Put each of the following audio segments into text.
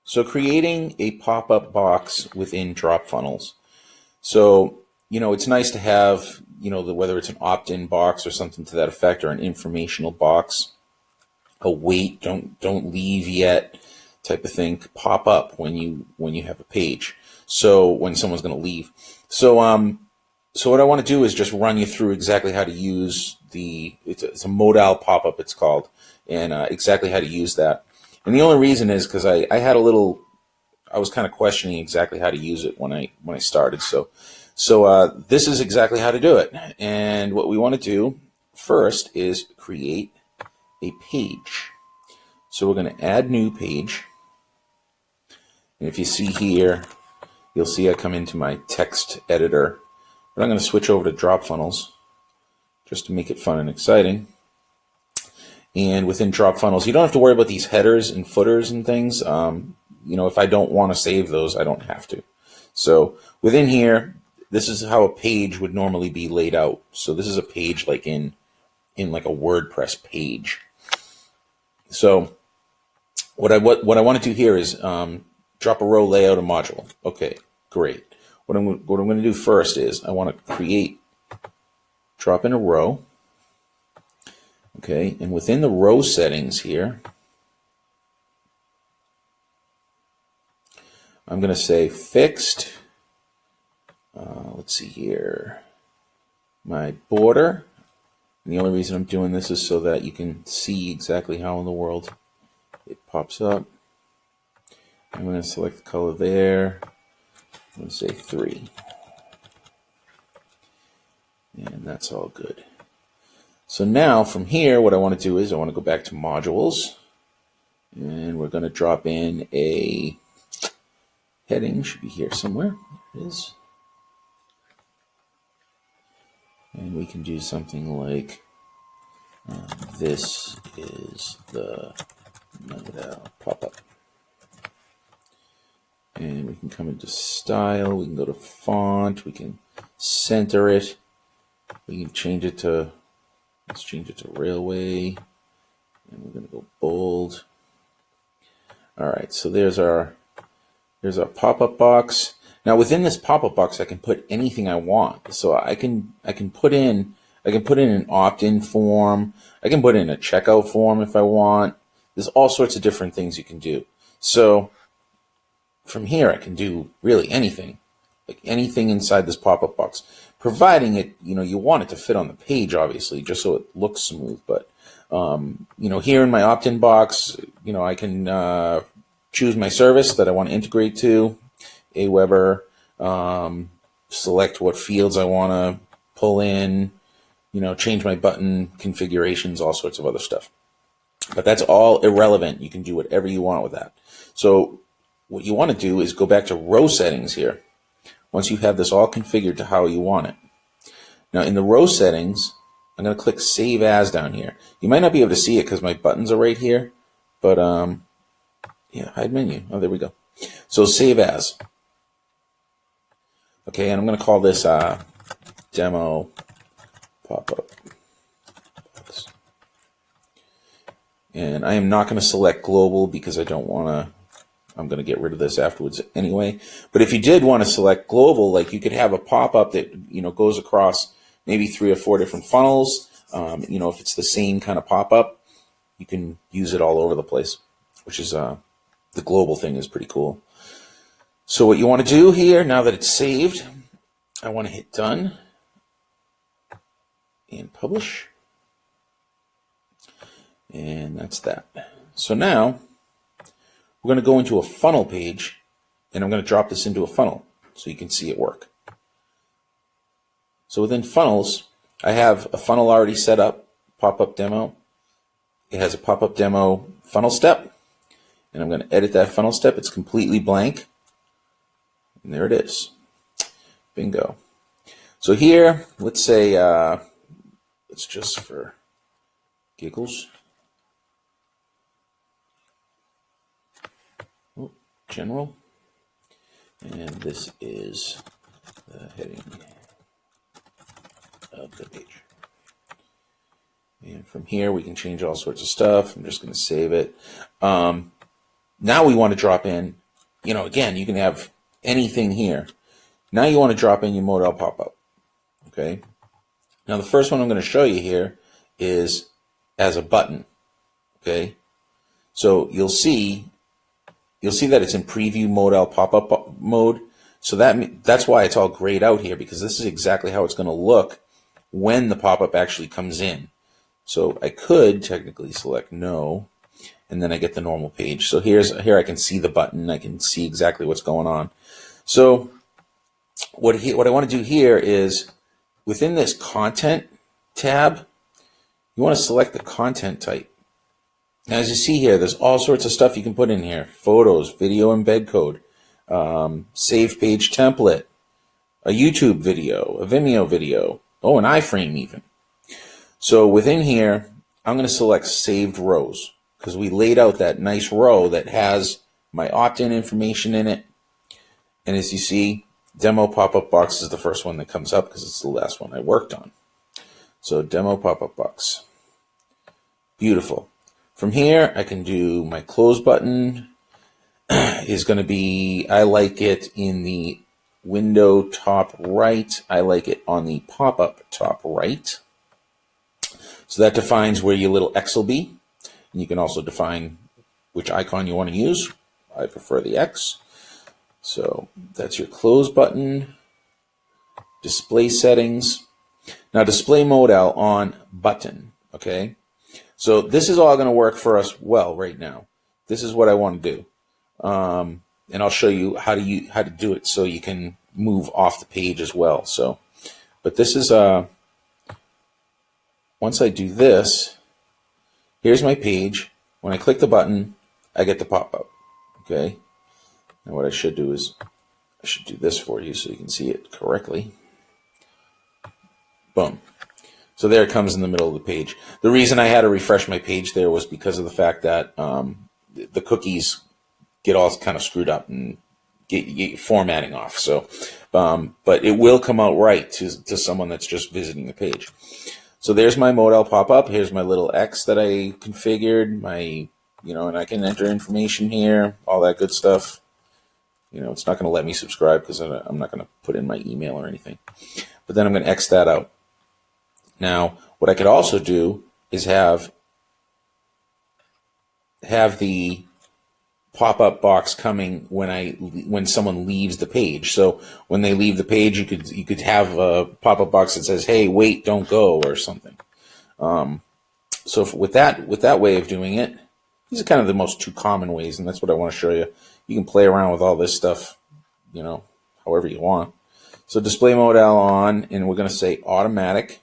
So creating a pop-up box within DropFunnels. So, it's nice to have, whether it's an opt-in box or something to that effect, or an informational box, a wait, don't leave yet type of thing pop up when you have a page. So when someone's going to leave. So what I want to do is just run you through exactly how to use it's a Modal Pop-Up, it's called, and exactly how to use that. And the only reason is because I was kind of questioning exactly how to use it when I started. So this is exactly how to do it. And what we want to do first is create a page. So we're going to add new page. And if you see here, you'll see I come into my text editor. But I'm going to switch over to DropFunnels just to make it fun and exciting. And within DropFunnels, you don't have to worry about these headers and footers and things. If I don't want to save those, I don't have to. So within here, this is how a page would normally be laid out. So this is a page like in like a WordPress page. So what I want to do here is drop a row, layout, a module. Okay, great. What I'm going to do first is I want to drop in a row. Okay, and within the row settings here, I'm going to say fixed. Let's see here, my border. And the only reason I'm doing this is so that you can see exactly how in the world it pops up. I'm going to select the color there. I'm going to say 3. And that's all good. So now from here, what I want to do is I want to go back to modules. And we're going to drop in a heading. Should be here somewhere. There it is. And we can do something like this is the Modal Pop-Up. And we can come into style, we can go to font, we can center it, we can change it to, let's change it to railway, and we're going to go bold. All right, so there's our pop-up box. Now within this pop-up box, I can put anything I want. So I can put in an opt-in form. I can put in a checkout form if I want. There's all sorts of different things you can do. So from here, I can do really anything, like anything inside this pop-up box, providing it, you want it to fit on the page, obviously, just so it looks smooth. But here in my opt-in box, I can choose my service that I want to integrate to, Aweber, select what fields I want to pull in, change my button configurations, all sorts of other stuff. But that's all irrelevant. You can do whatever you want with that. So what you want to do is go back to row settings here. Once you have this all configured to how you want it. Now in the row settings, I'm going to click Save As down here. You might not be able to see it because my buttons are right here, but yeah, hide menu. Oh, there we go. So Save As. Okay, and I'm going to call this Demo Pop-Up. And I am not going to select global because I don't want to. I'm going to get rid of this afterwards anyway. But if you did want to select global, like you could have a pop-up that goes across maybe 3 or 4 different funnels. If it's the same kind of pop-up, you can use it all over the place, which is the global thing is pretty cool. So what you want to do here, now that it's saved, I want to hit done and publish. And that's that. So now we're going to go into a funnel page, and I'm going to drop this into a funnel so you can see it work. So within funnels, I have a funnel already set up, pop-up demo. It has a pop-up demo funnel step, and I'm going to edit that funnel step. It's completely blank, and there it is. Bingo. So here, let's say, it's just for giggles. General, and this is the heading of the page. And from here we can change all sorts of stuff. I'm just going to save it. Now we want to drop in, again, you can have anything here. Now you want to drop in your Modal Pop-Up, okay? Now the first one I'm going to show you here is as a button, okay? So you'll see that it's in preview Modal Pop-Up mode. So that's why it's all grayed out here, because this is exactly how it's going to look when the pop-up actually comes in. So I could technically select no, and then I get the normal page. So here I can see the button. I can see exactly what's going on. So what I want to do here is within this content tab, you want to select the content type. Now, as you see here, there's all sorts of stuff you can put in here: photos, video embed code, save page template, a YouTube video, a Vimeo video, an iframe even. So within here, I'm going to select saved rows, because we laid out that nice row that has my opt-in information in it. And as you see, demo pop-up box is the first one that comes up because it's the last one I worked on. So demo pop-up box. Beautiful. From here, I can do my close button is going to be, I like it in the window top right. I like it on the pop-up top right. So that defines where your little X will be. And you can also define which icon you want to use. I prefer the X. So that's your close button. Display settings. Now display modal on button, okay? So this is all going to work for us well right now. This is what I want to do. And I'll show you how to do it so you can move off the page as well. So, but this is, once I do this, here's my page. When I click the button, I get the pop-up, okay? Now what I should do is, I should do this for you so you can see it correctly. Boom. So there it comes in the middle of the page. The reason I had to refresh my page there was because of the fact that the cookies get all kind of screwed up and get formatting off. So, but it will come out right to someone that's just visiting the page. So there's my Modal Pop-Up. Here's my little X that I configured. And I can enter information here, all that good stuff. It's not going to let me subscribe because I'm not going to put in my email or anything. But then I'm going to X that out. Now, what I could also do is have the pop-up box coming when someone leaves the page. So when they leave the page, you could have a pop-up box that says, "Hey, wait, don't go," or something. So with that way of doing it, these are kind of the most two common ways, and that's what I want to show you. You can play around with all this stuff, however you want. So display modal on, and we're going to say automatic.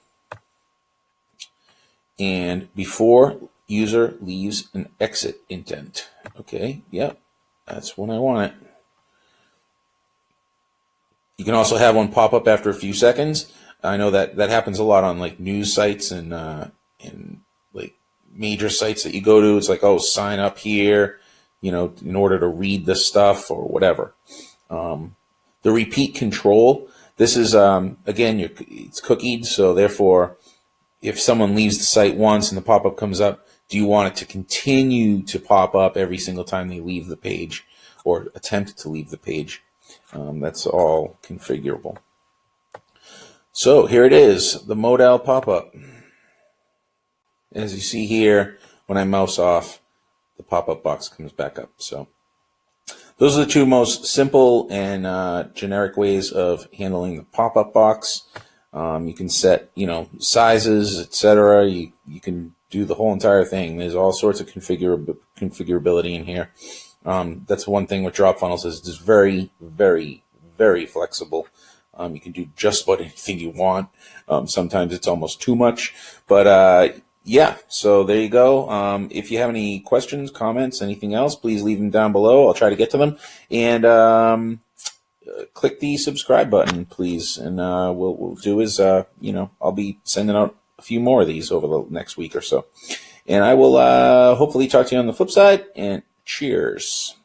And before user leaves an exit indent. Okay, yep, that's when I want it. You can also have one pop up after a few seconds. I know that happens a lot on like news sites and like major sites that you go to. It's like, oh, sign up here, in order to read this stuff or whatever. The repeat control. This is again, it's cookied, so therefore, if someone leaves the site once and the pop-up comes up, do you want it to continue to pop up every single time they leave the page or attempt to leave the page? That's all configurable. So here it is, the Modal Pop-Up. As you see here, when I mouse off, the pop-up box comes back up. So those are the two most simple and generic ways of handling the pop-up box. You can set, sizes, etc. You can do the whole entire thing. There's all sorts of configurability in here. That's one thing with DropFunnels is it's very, very, very flexible. You can do just about anything you want. Sometimes it's almost too much, but yeah. So there you go. If you have any questions, comments, anything else, please leave them down below. I'll try to get to them. And click the subscribe button, please. And what we'll do is, I'll be sending out a few more of these over the next week or so. And I will hopefully talk to you on the flip side. And cheers.